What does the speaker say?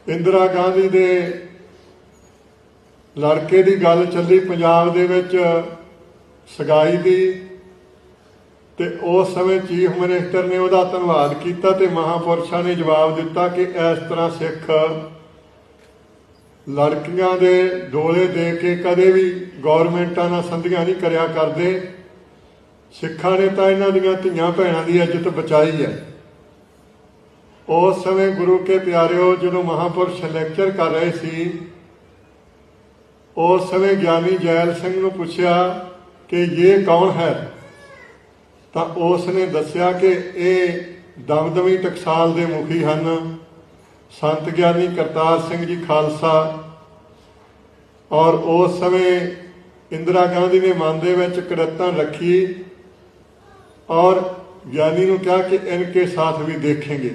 इंदिरा गांधी दे लड़के की गल चली पंजाब दे विच सगाई की, ते उस समय चीफ मिनिस्टर ने उहदा धन्नवाद किया ते महापुरुषों ने जवाब दिता कि इस तरह सिख लड़कियां दे डोले दे के कदे भी गौरमेंटां नाल संधियां नहीं करिया करदे। सिखां ने तां इन्हां दीयां धीआं भैणां दी इज्जत बचाई है। उस समय गुरु के प्यारिओ जदों महापुरुष लैक्चर कर रहे सी, उस समय ज्ञानी जैल सिंह नूं पुछया कि ये कौन है, तो उसने दस्या कि ये दमदमी टकसाल दे मुखी हैं संत ज्ञानी करतार सिंह जी खालसा। और उस समय इंदिरा गांधी ने मन दे विच कड़त्तां रखी और ज्ञानी नूं कहा कि इनके साथ भी देखेंगे।